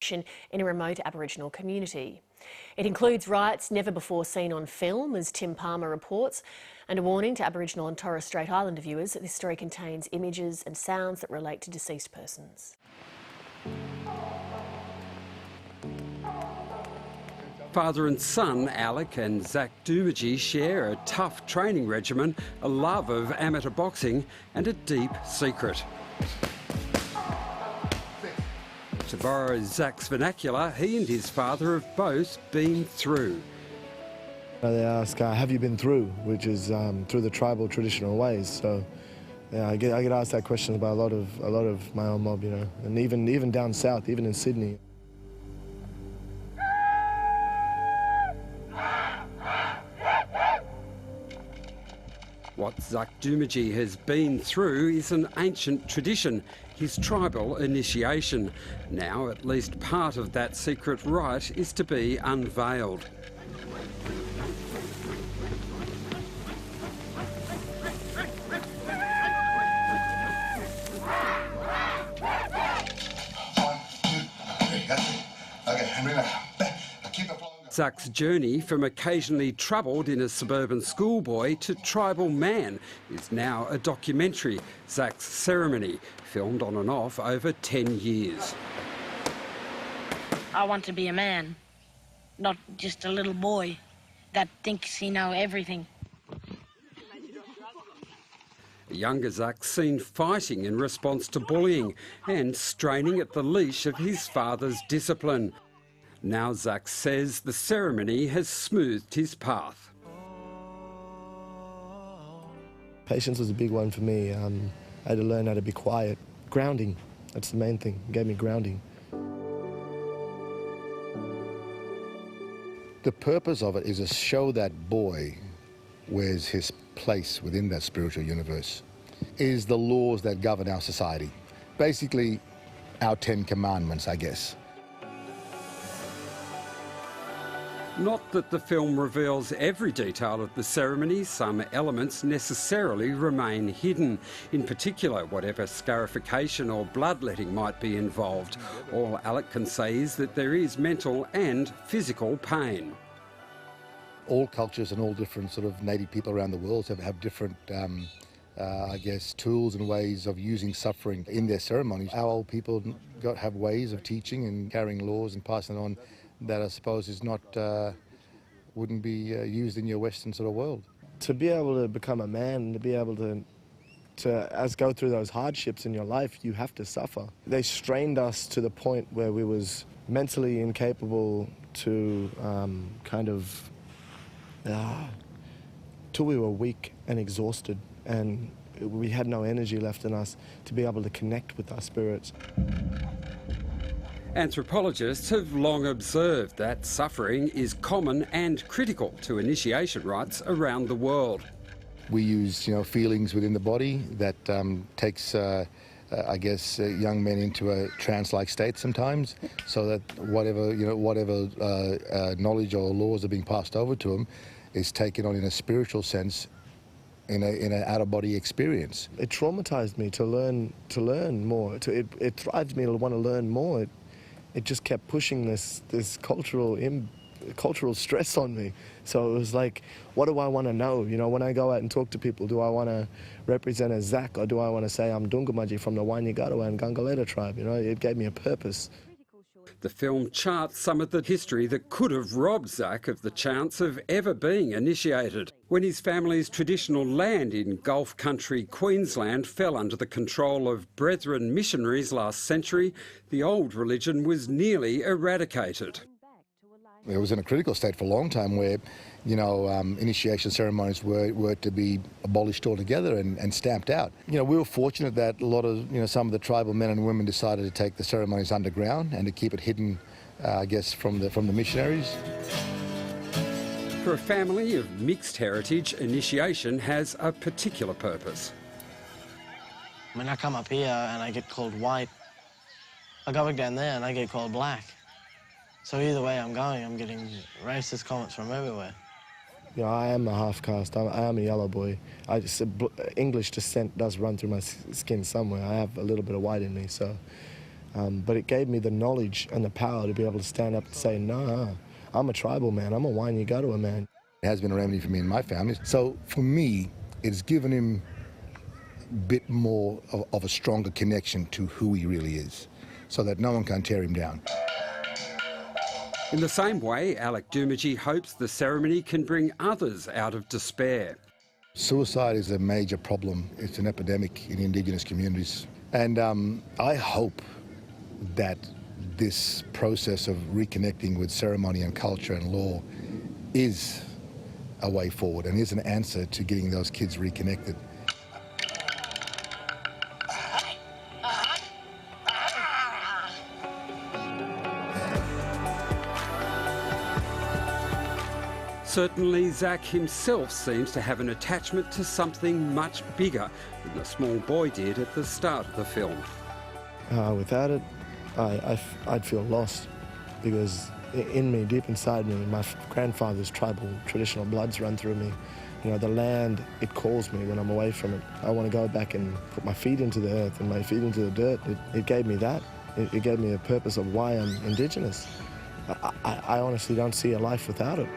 protection in a remote Aboriginal community. It includes rights never before seen on film, as Tim Palmer reports, and a warning to Aboriginal and Torres Strait Islander viewers that this story contains images and sounds that relate to deceased persons. Father and son, Alec and Zach Doomadgee, share a tough training regimen, a love of amateur boxing and a deep secret. To borrow Zach's vernacular, he and his father have both been through. They ask, have you been through? Which is through the tribal traditional ways. So yeah, I get asked that question by a lot of my own mob, you know, and even down south, even in Sydney. What Zach Doomadgee has been through is an ancient tradition, his tribal initiation. Now, at least part of that secret rite is to be unveiled. Zach's journey from occasionally troubled inner suburban schoolboy to tribal man is now a documentary, Zach's Ceremony, filmed on and off over 10 years. I want to be a man, not just a little boy that thinks he knows everything. The younger Zach's seen fighting in response to bullying and straining at the leash of his father's discipline. Now Zach says the ceremony has smoothed his path. Patience was a big one for me. I had to learn how to be quiet. Grounding, that's the main thing. It gave me grounding. The purpose of it is to show that boy where's his place within that spiritual universe, is the laws that govern our society. Basically, our 10 commandments, I guess. Not that the film reveals every detail of the ceremony, some elements necessarily remain hidden. In particular, whatever scarification or bloodletting might be involved. All Alec can say is that there is mental and physical pain. All cultures and all different sort of native people around the world have different, I guess, tools and ways of using suffering in their ceremonies. Our old people have ways of teaching and carrying laws and passing it on that I suppose is not, wouldn't be used in your Western sort of world. To be able to become a man, to be able to as go through those hardships in your life, you have to suffer. They strained us to the point where we was mentally incapable to till we were weak and exhausted, and we had no energy left in us to be able to connect with our spirits. Anthropologists have long observed that suffering is common and critical to initiation rites around the world. We use, feelings within the body that takes, I guess, young men into a trance-like state sometimes, so that whatever knowledge or laws are being passed over to them is taken on in a spiritual sense, in an out-of-body experience. It traumatized me to learn more. It thrived me to want to learn more. It just kept pushing this cultural stress on me. So it was like, what do I want to know? When I go out and talk to people, do I want to represent as Zach, or do I want to say I'm Dungamaji from the Wanyigarawa and Gangaleta tribe? It gave me a purpose. The film charts some of the history that could have robbed Zach of the chance of ever being initiated. When his family's traditional land in Gulf country Queensland fell under the control of Brethren missionaries last century, the old religion was nearly eradicated. It was in a critical state for a long time where, initiation ceremonies were to be abolished altogether and stamped out. We were fortunate that a lot of, some of the tribal men and women decided to take the ceremonies underground and to keep it hidden, I guess, from the missionaries. For a family of mixed heritage, initiation has a particular purpose. When I come up here and I get called white, I go back down there and I get called black. So either way I'm going, I'm getting racist comments from everywhere. I am a half caste. I am a yellow boy. English descent does run through my skin somewhere. I have a little bit of white in me, so But it gave me the knowledge and the power to be able to stand up and say, no, I'm a tribal man, I'm a Wanyigarawa man. It has been a remedy for me and my family. So for me, it's given him a bit more of a stronger connection to who he really is, so that no one can tear him down. In the same way, Alec Dumagy hopes the ceremony can bring others out of despair. Suicide is a major problem. It's an epidemic in Indigenous communities. And I hope that this process of reconnecting with ceremony and culture and law is a way forward and is an answer to getting those kids reconnected. Certainly, Zach himself seems to have an attachment to something much bigger than the small boy did at the start of the film. Without it, I'd feel lost, because in me, deep inside me, my grandfather's tribal traditional bloods run through me. You know, the land, it calls me when I'm away from it. I want to go back and put my feet into the earth and my feet into the dirt. It gave me that. It gave me a purpose of why I'm Indigenous. I honestly don't see a life without it.